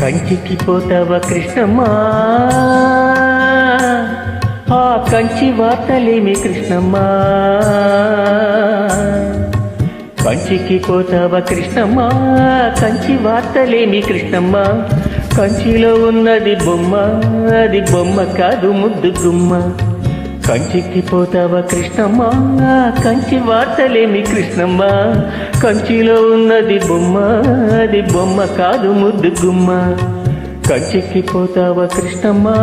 కంచికి పోతావా కృష్ణమ్మా, ఆ కంచి వార్తలేమి కృష్ణమ్మా. కంచికి పోతావా కృష్ణమ్మా, కంచి వార్తలేమి కృష్ణమ్మా. కంచిలో ఉన్నది బొమ్మ, అది బొమ్మ కాదు ముద్దు గుమ్మ. కంచికి పోతావా కృష్ణమ్మా, కంచి వార్తలేమి కృష్ణమ్మా. కంచిలో ఉన్నది బొమ్మ, అది బొమ్మ కాదు ముద్దు గుమ్మ. కంచికి పోతావా కృష్ణమ్మా.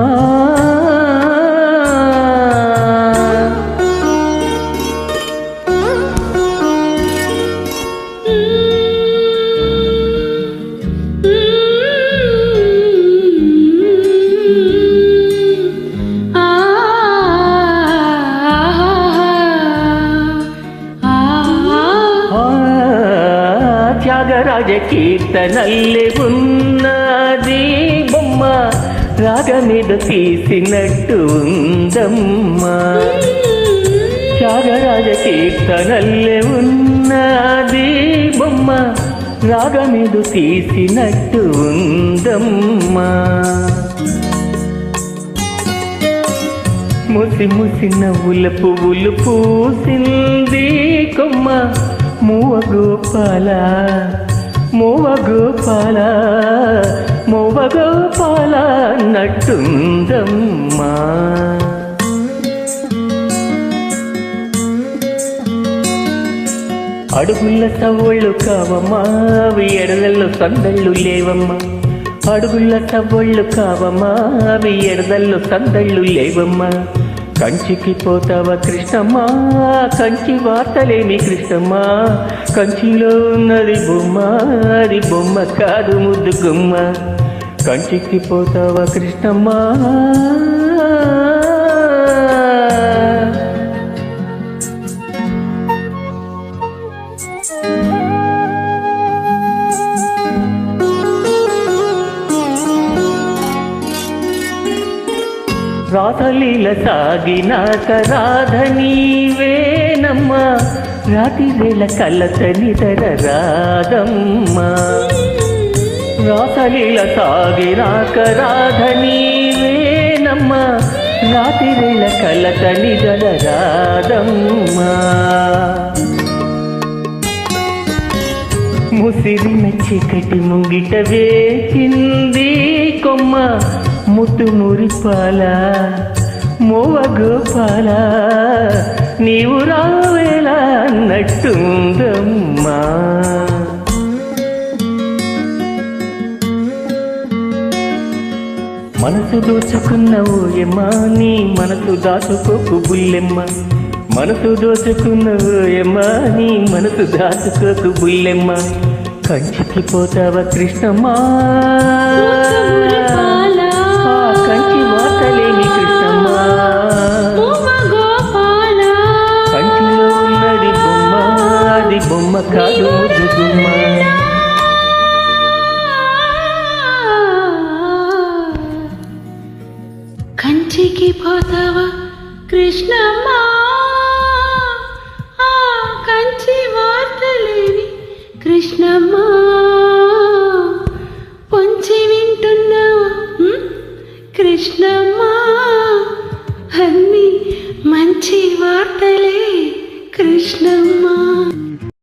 త్యాగరాజ కీర్తనల్లే ఉన్నది బొమ్మ, రాగమీద తీసినట్టు ఉందమ్మా. త్యాగరాజ కీర్తనల్లే ఉన్నది బొమ్మ, రాగమీద తీసినట్టు ఉందమ్మా. ముసి ముసి నవ్వుల పువ్వులు పూసింది కొమ్మ, మూవ గోపాల మూవ గోపాల మూవ గోపాల నట్టుందమ్మా. అడుగుల సవ్వళ్ళు కావమ్మా, అవి ఎడదల్లో సందళ్ళు లేవమ్మా. అడుగుల సవ్వళ్ళు కావమ్మా, అవి ఎడదల్లో సందళ్ళు లేవమ్మా. కంచికి పోతావా కృష్ణమ్మా, కంచి వార్తలేమి కృష్ణమ్మా. కంచిలో ఉన్నది బొమ్మ, అది బొమ్మ కాదు ముద్దు గుమ్మ. కంచికి పోతావా కృష్ణమ్మా. రాతలీల సాగినాక రాధ నీవేనమ్మా, రాతి వేళ కలత నిదర రాధమ్మా. రాతలీల సాగినాక రాధ నీవేనమ్మా, రాతి వేళ కలత నిదర రాధమ్మా. ముసిరిన చీకటి ముంగిట వేచింది కొమ్మ, ముద్దు మురిపాల మోవ గోపాల నీవు రావేలా అన్నట్టుందమ్మా. మనసు దోచుకున్న ఓయమ్మా, నీ మనసు దాచుకోకు బుల్లెమ్మ. మనసు దోచుకున్న ఓయమ్మా, నీ మనసు దాచుకోకు బుల్లెమ్మ. కంచికి పోతావా కృష్ణమ్మా, కంచి వార్తలేమి కృష్ణమ్మా. కంచిలో ఉన్నది బొమ్మ, అది బొమ్మ కాదు ముద్దు గుమ్మ. కంచికి పోతావా కృష్ణమ్మా, కంచి వార్తలేని కృష్ణమ్మా. పొంచి వింటున్నావా కృష్ణమ్మా, అన్ని మంచి వార్తలే కృష్ణమ్మా.